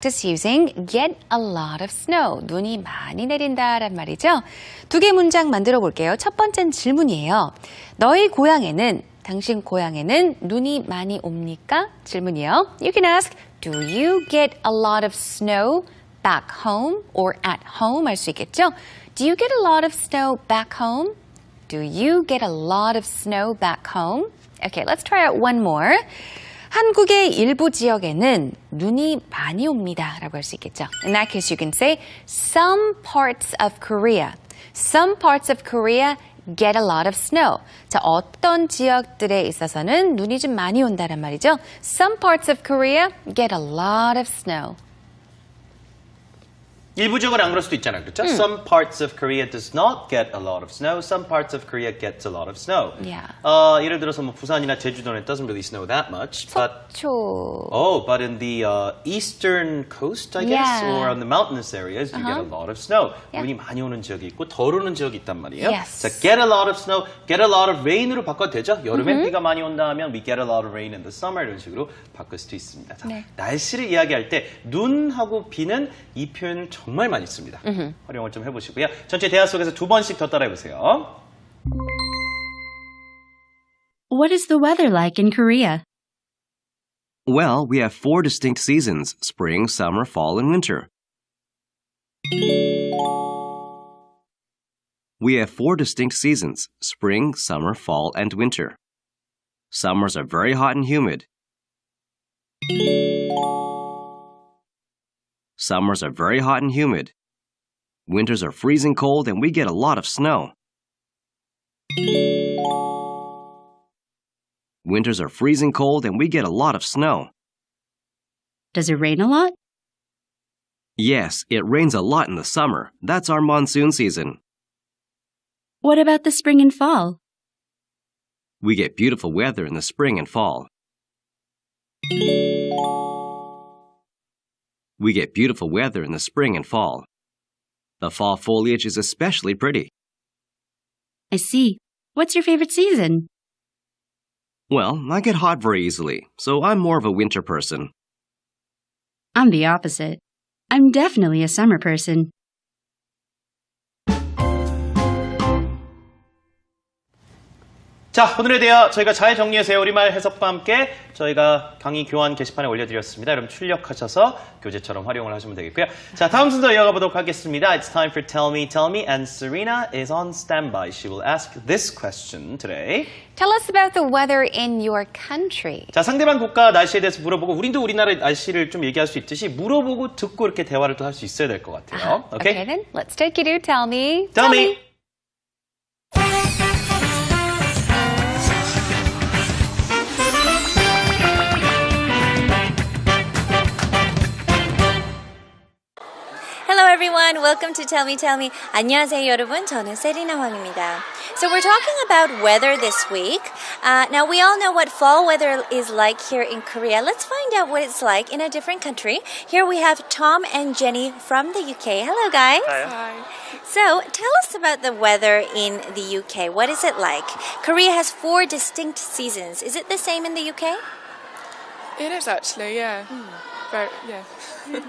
Practice using get a lot of snow. 눈이 많이 내린다란 말이죠. 두 개 문장 만들어 볼게요. 첫 번째는 질문이에요. 너희 고향에는, 당신 고향에는 눈이 많이 옵니까? 질문이요. You can ask, do you get a lot of snow back home or at home? 할 수 있겠죠? Do you get a lot of snow back home? Do you get a lot of snow back home? Okay, let's try out one more. 한국의 일부 지역에는 눈이 많이 옵니다 라고 할 수 있겠죠. In that case, you can say some parts of Korea. Some parts of Korea get a lot of snow. 자, 어떤 지역들에 있어서는 눈이 좀 많이 온다란 말이죠. Some parts of Korea get a lot of snow. 일부 지역은 안 그럴 수도 있잖아요. 그렇죠? Some parts of Korea does not get a lot of snow. Some parts of Korea gets a lot of snow. Yeah. 예를 들어서 뭐 부산이나 제주도는 it doesn't really snow that much. But but in the eastern coast, I guess, or on the mountainous areas, you get a lot of snow. 눈이 많이 오는 지역이 있고 덜 오는 지역이 있단 말이에요. Yes. 자, get a lot of snow, get a lot of rain으로 바꿔도 되죠? 여름에 비가 많이 온다 하면 we get a lot of rain in the summer 이런 식으로 바꿀 수도 있습니다. 자, 날씨를 이야기할 때 눈하고 비는 이 표현을 정말 많이 씁니다. 활용을 좀 해보시고요. 전체 대화 속에서 두 번씩 더 따라해보세요. What is the weather like in Korea? Well, we have 4 distinct seasons, spring, summer, fall, and winter. We have 4 distinct seasons, spring, summer, fall, and winter. Summers are very hot and humid. Summers are very hot and humid. Winters are freezing cold and we get a lot of snow. Winters are freezing cold and we get a lot of snow. Does it rain a lot? Yes, it rains a lot in the summer. That's our monsoon season. What about the spring and fall? We get beautiful weather in the spring and fall. We get beautiful weather in the spring and fall. The fall foliage is especially pretty. I see. What's your favorite season? Well, I get hot very easily, so I'm more of a winter person. I'm the opposite. I'm definitely a summer person. 자, 오늘의 대화 저희가 잘 정리해서 우리말 해석과 함께 저희가 강의 교환 게시판에 올려드렸습니다. 여러분 출력하셔서 교재처럼 활용을 하시면 되겠고요. 자, 다음 순서 이어가 보도록 하겠습니다. It's time for Tell Me, and Serena is on standby. She will ask this question today. Tell us about the weather in your country. 자, 상대방 국가 날씨에 대해서 물어보고 우리도 우리나라 날씨를 좀 얘기할 수 있듯이 물어보고 듣고 이렇게 대화를 또 할 수 있어야 될 것 같아요. Okay, then let's take you to Tell Me. Tell me. Hello everyone, welcome to Tell Me. 안녕하세요 여러분, 저는 세리나 황입니다. So we're talking about weather this week. Now we all know what fall weather is like here in Korea. Let's find out what it's like in a different country. Here we have Tom and Jenny from the UK. Hello guys. Hi. So tell us about the weather in the UK. What is it like? Korea has 4 distinct seasons. Is it the same in the UK? It is actually, yeah. Very, yeah.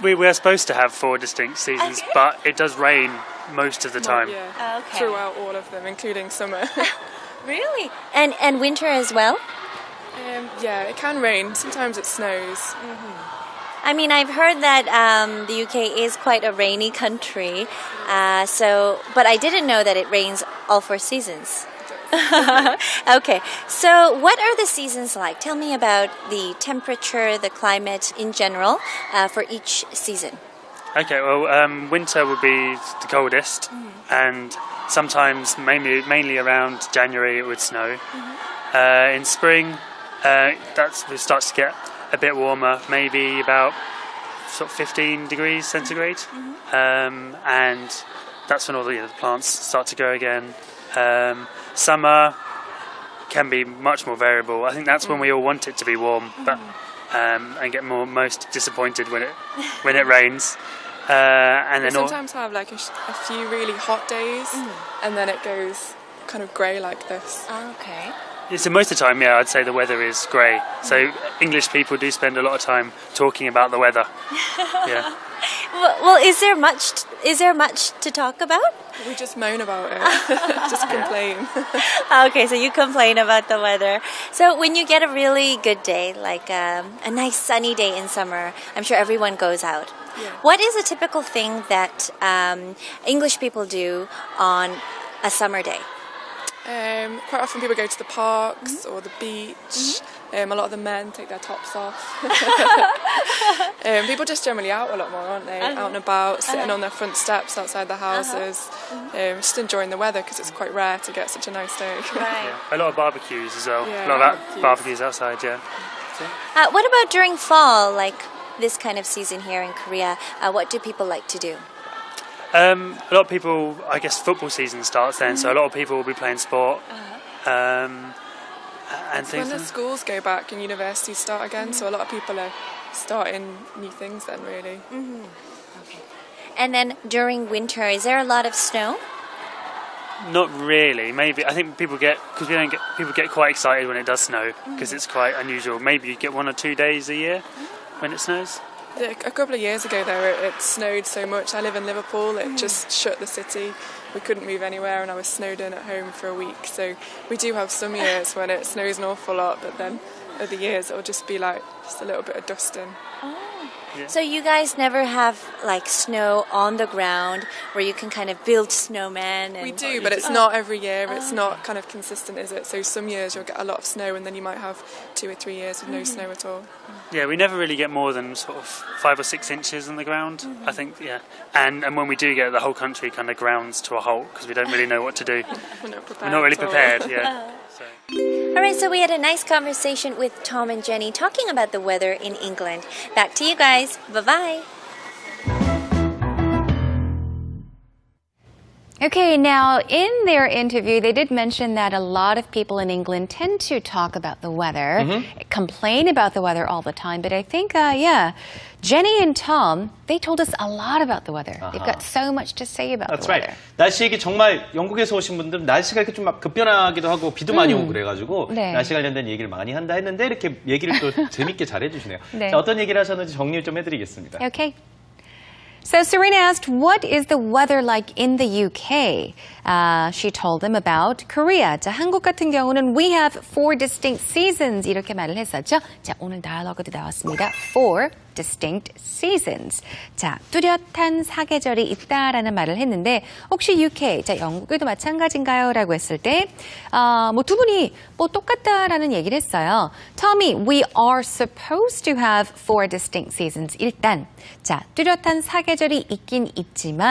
We're supposed to have 4 distinct seasons, but it does rain most of the time. Yeah. Okay. Throughout all of them, including summer. Really? And winter as well? Yeah, it can rain. Sometimes it snows. I mean, I've heard that the UK is quite a rainy country, but I didn't know that it rains all 4 seasons. Okay, so what are the seasons like? Tell me about the temperature, the climate in general for each season. Okay, well, winter would be the coldest, and sometimes mainly around January it would snow. In spring, it starts to get a bit warmer, maybe about sort of 15 degrees centigrade, and that's when all the plants start to grow again. Summer can be much more variable. I think that's when we all want it to be warm, but and get most disappointed when it rains. And then sometimes have like a few really hot days, and then it goes kind of grey like this. Okay. It's most of the time, yeah, I'd say the weather is grey. So English people do spend a lot of time talking about the weather. Yeah. Well, is there much to talk about? We just moan about it. Just complain. Okay, so you complain about the weather. So when you get a really good day, like a nice sunny day in summer, I'm sure everyone goes out. Yeah. What is a typical thing that English people do on a summer day? Quite often people go to the parks or the beach. A lot of the men take their tops off. People just generally out a lot more, aren't they? Out and about, sitting on their front steps outside their houses, just enjoying the weather because it's quite rare to get such a nice day. Right. A lot of barbecues as well. Yeah, a lot of barbecues outside, yeah. What about during fall, like this kind of season here in Korea? What do people like to do? A lot of people, I guess football season starts then, so a lot of people will be playing sport. And When things. the schools go back and universities start again, so a lot of people are starting new things then, really. And then during winter, is there a lot of snow? Not really. Maybe I think people get quite excited when it does snow because it's quite unusual. Maybe you get 1 or 2 days a year when it snows. A couple of years ago, though, it snowed so much. I live in Liverpool. It just shut the city. We couldn't move anywhere, and I was snowed in at home for a week. So we do have some years when it snows an awful lot, but then other years it'll just be like just a little bit of dusting. Yeah. So you guys never have like snow on the ground where you can kind of build snowmen? And We do, but it's not every year. It's not kind of consistent, is it? So some years you'll get a lot of snow, and then you might have 2 or 3 years with no snow at all. Yeah, we never really get more than sort of 5 or 6 inches on the ground. I think, yeah. And when we do get it, the whole country kind of grounds to a halt because we don't really know what to do. We're not prepared. We're not really at all. prepared. Yeah. So. All right, so we had a nice conversation with Tom and Jenny talking about the weather in England. Back to you guys. Bye-bye. Okay, now in their interview, they did mention that a lot of people in England tend to talk about the weather, complain about the weather all the time. But I think, Jenny and Tom, they told us a lot about the weather. They've got so much to say about That's the weather. right. 날씨 얘기 정말 영국에서 오신 분들은 날씨가 이렇게 좀 막 급변하기도 하고 비도 많이 오고 그래가지고 네. 날씨 관련된 얘기를 많이 한다 했는데 이렇게 얘기를 또 재밌게 잘 해주시네요. 네. 자, 어떤 얘기를 하셨는지 정리를 좀 해드리겠습니다. Okay. So Serena asked, what is the weather like in the UK? She told them about Korea. 자, 한국 같은 경우는 we have 4 distinct seasons 이렇게 말을 했었죠. 자, 오늘 다이얼로그도 나왔습니다. 4 distinct seasons. 자, 뚜렷한 사계절이 있다라는 말을 했는데 혹시 UK, 자, 영국에도 마찬가지인가요? 라고 했을 때 뭐 두 분이 뭐 똑같다라는 얘기를 했어요. Tommy, we are supposed to have 4 distinct seasons. 일단, 자, 뚜렷한 사계절이 있긴 있지만